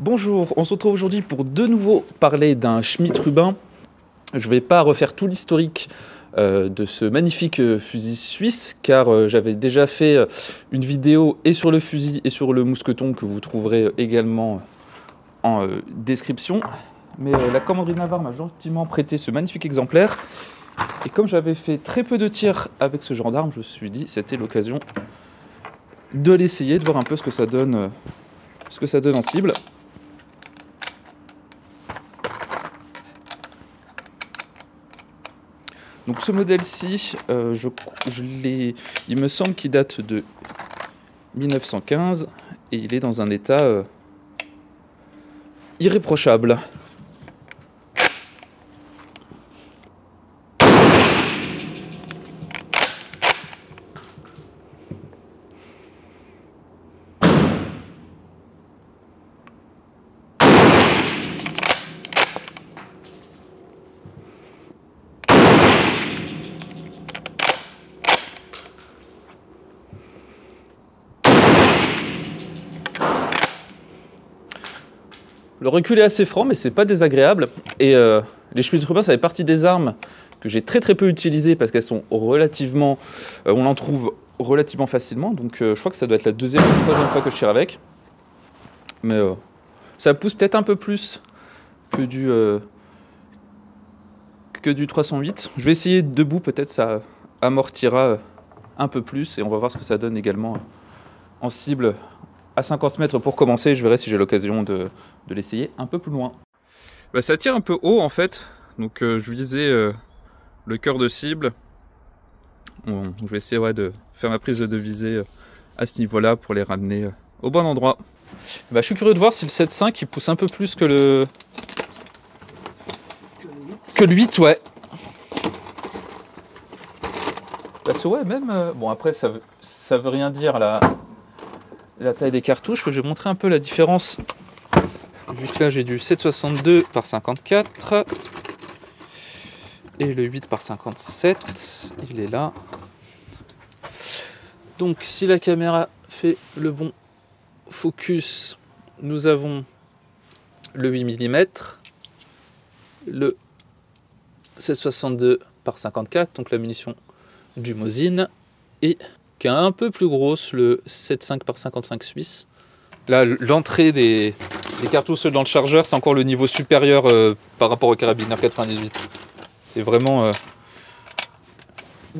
Bonjour, on se retrouve aujourd'hui pour de nouveau parler d'un Schmidt Rubin. Je ne vais pas refaire tout l'historique de ce magnifique fusil suisse, car j'avais déjà fait une vidéo et sur le fusil et sur le mousqueton que vous trouverez également en description. Mais la commanderie de Navarre m'a gentiment prêté ce magnifique exemplaire. Et comme j'avais fait très peu de tirs avec ce gendarme, je me suis dit c'était l'occasion de l'essayer, de voir un peu ce que ça donne en cible. Donc ce modèle-ci, il me semble qu'il date de 1915 et il est dans un état irréprochable. Le recul est assez franc, mais c'est pas désagréable. Et les Schmidt Rubin, ça fait partie des armes que j'ai très peu utilisées parce qu'elles sont relativement... on en trouve relativement facilement. Donc je crois que ça doit être la deuxième ou troisième fois que je tire avec. Mais ça pousse peut-être un peu plus que du 308. Je vais essayer debout, peut-être ça amortira un peu plus. Et on va voir ce que ça donne également en cible à 50 mètres pour commencer. Je verrai si j'ai l'occasion de l'essayer un peu plus loin. Bah, ça tire un peu haut en fait, donc je visais le cœur de cible. Bon, je vais essayer de faire ma prise de visée à ce niveau-là pour les ramener au bon endroit. Bah, je suis curieux de voir si le 7.5 il pousse un peu plus que le 8, ouais. Parce que ouais, même... bon après ça veut rien dire la taille des cartouches, mais je vais montrer un peu la différence. Vu que là j'ai du 7,62 par 54 et le 8 par 57, il est là. Donc si la caméra fait le bon focus, nous avons le 8 mm, le 7,62 par 54, donc la munition du Mosin, et qui est un peu plus grosse, le 7,5 par 55 suisse. Là, l'entrée des cartouches dans le chargeur, c'est encore le niveau supérieur par rapport au carabineur 98. C'est vraiment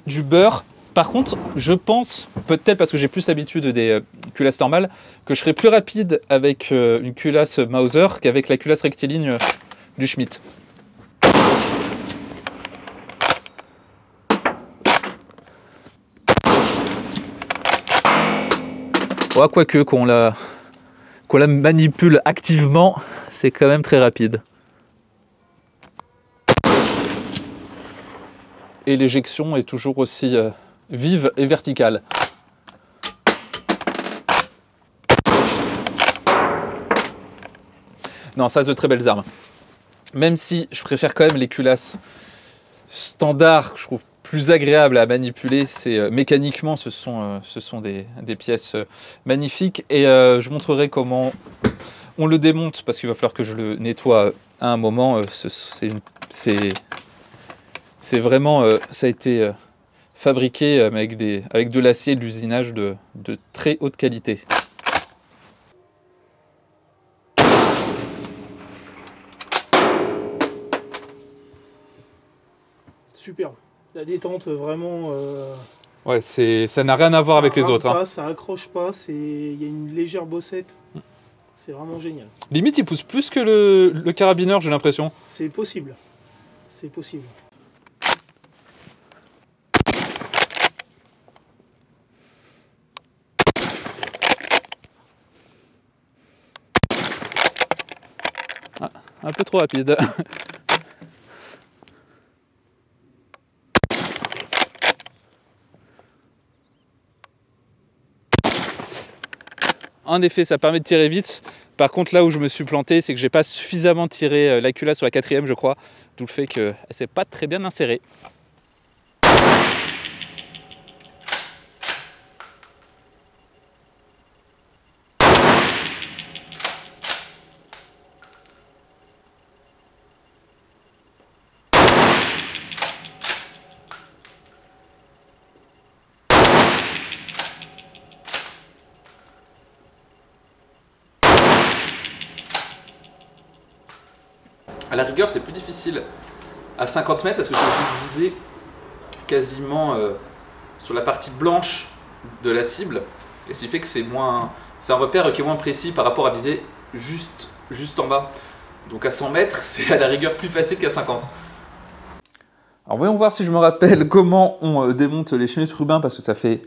du beurre. Par contre, je pense, peut-être parce que j'ai plus l'habitude des culasses normales, que je serai plus rapide avec une culasse Mauser qu'avec la culasse rectiligne du Schmidt. Ouais, quoique, qu'on la manipule activement, c'est quand même très rapide. Et l'éjection est toujours aussi vive et verticale. Non, ça c'est de très belles armes. Même si je préfère quand même les culasses standards, que je trouve plus agréable à manipuler, c'est mécaniquement ce sont des pièces magnifiques et je montrerai comment on le démonte parce qu'il va falloir que je le nettoie à un moment. C'est vraiment ça a été fabriqué avec de l'acier et de l'usinage de très haute qualité. Superbe. La détente vraiment... Ouais, ça n'a rien à voir avec les autres. Pas, ça accroche pas, il y a une légère bossette. C'est vraiment génial. Limite, il pousse plus que le carabineur, j'ai l'impression. C'est possible. C'est possible. Ah, un peu trop rapide. En effet, ça permet de tirer vite. Par contre, là où je me suis planté, c'est que j'ai pas suffisamment tiré la culasse sur la 4e, je crois. D'où le fait qu'elle s'est pas très bien insérée. À la rigueur, c'est plus difficile à 50 mètres parce que j'ai obligé de viser quasiment sur la partie blanche de la cible. Et ce qui fait que c'est un repère qui est moins précis par rapport à viser juste en bas. Donc à 100 mètres, c'est à la rigueur plus facile qu'à 50. Alors voyons voir si je me rappelle comment on démonte les Schmitt Rubin parce que ça fait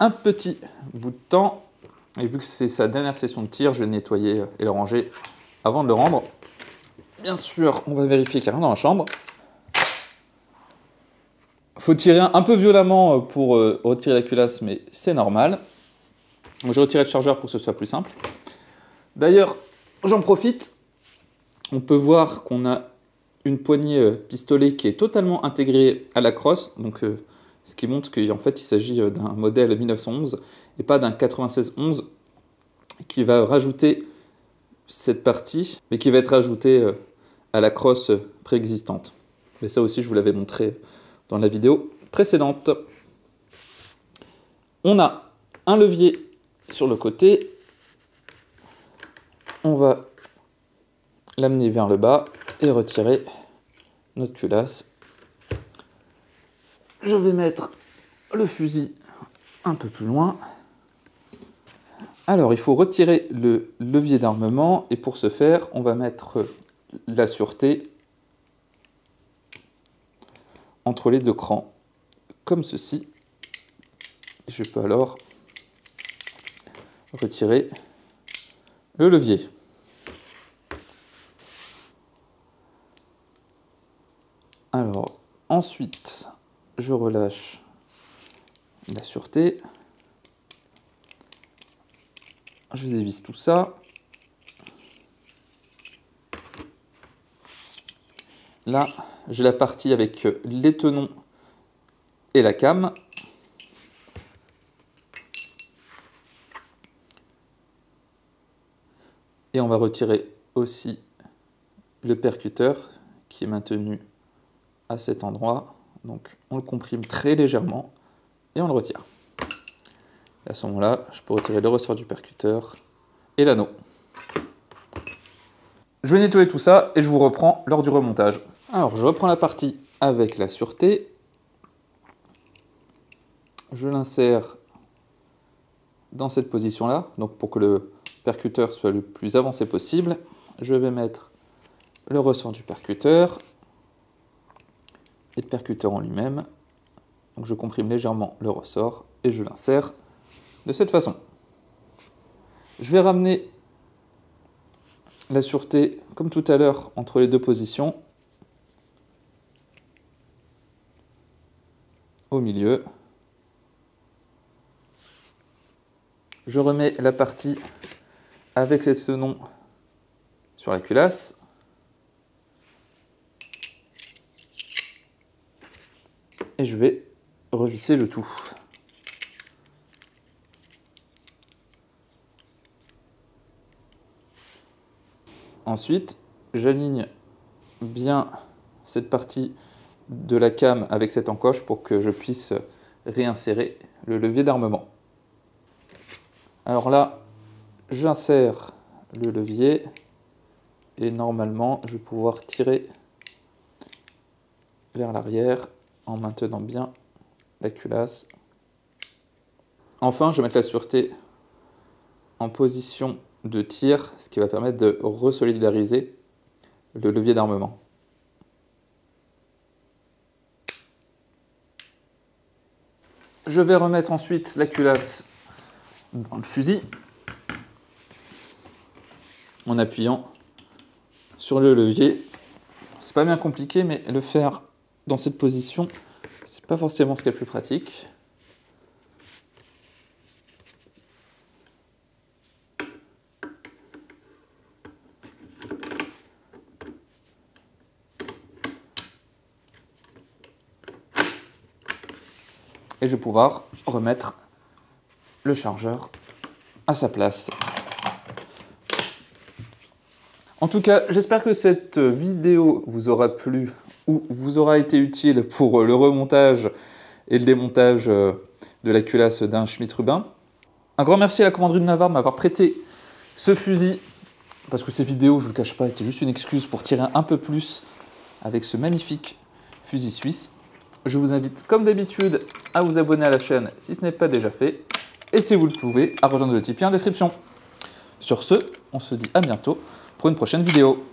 un petit bout de temps. Et vu que c'est sa dernière session de tir, je vais le nettoyer et le ranger avant de le rendre. Bien sûr, on va vérifier qu'il n'y a rien dans la chambre. Il faut tirer un peu violemment pour retirer la culasse, mais c'est normal. Donc, je retirerai le chargeur pour que ce soit plus simple. D'ailleurs, j'en profite. On peut voir qu'on a une poignée pistolet qui est totalement intégrée à la crosse. Donc, ce qui montre qu'en fait, il s'agit d'un modèle 1911 et pas d'un 96-11 qui va rajouter cette partie, mais qui va être rajoutée à la crosse préexistante. Mais ça aussi, je vous l'avais montré dans la vidéo précédente. On a un levier sur le côté. On va l'amener vers le bas et retirer notre culasse. Je vais mettre le fusil un peu plus loin. Alors, il faut retirer le levier d'armement et pour ce faire, on va mettre la sûreté entre les deux crans, comme ceci. Je peux alors retirer le levier. Alors, ensuite, je relâche la sûreté. Je dévisse tout ça. Là, j'ai la partie avec les tenons et la came. Et on va retirer aussi le percuteur qui est maintenu à cet endroit. Donc on le comprime très légèrement et on le retire. Et à ce moment-là, je peux retirer le ressort du percuteur et l'anneau. Je vais nettoyer tout ça et je vous reprends lors du remontage. Alors je reprends la partie avec la sûreté. Je l'insère dans cette position-là, donc pour que le percuteur soit le plus avancé possible. Je vais mettre le ressort du percuteur et le percuteur en lui-même. Donc je comprime légèrement le ressort et je l'insère de cette façon. Je vais ramener la sûreté, comme tout à l'heure, entre les deux positions, au milieu. Je remets la partie avec les tenons sur la culasse. Et je vais revisser le tout. Ensuite, j'aligne bien cette partie de la came avec cette encoche pour que je puisse réinsérer le levier d'armement. Alors là, j'insère le levier et normalement, je vais pouvoir tirer vers l'arrière en maintenant bien la culasse. Enfin, je vais mettre la sûreté en position de tir, ce qui va permettre de resolidariser le levier d'armement. Je vais remettre ensuite la culasse dans le fusil en appuyant sur le levier. C'est pas bien compliqué, mais le faire dans cette position, c'est pas forcément ce qui est le plus pratique. et je vais pouvoir remettre le chargeur à sa place. En tout cas, j'espère que cette vidéo vous aura plu ou vous aura été utile pour le remontage et le démontage de la culasse d'un Schmitt Rubin. Un grand merci à la commanderie de Navarre de m'avoir prêté ce fusil, parce que ces vidéos, je ne vous le cache pas, étaient juste une excuse pour tirer un peu plus avec ce magnifique fusil suisse. Je vous invite, comme d'habitude, à vous abonner à la chaîne si ce n'est pas déjà fait, et si vous le pouvez, à rejoindre le Tipeee en description. Sur ce, on se dit à bientôt pour une prochaine vidéo.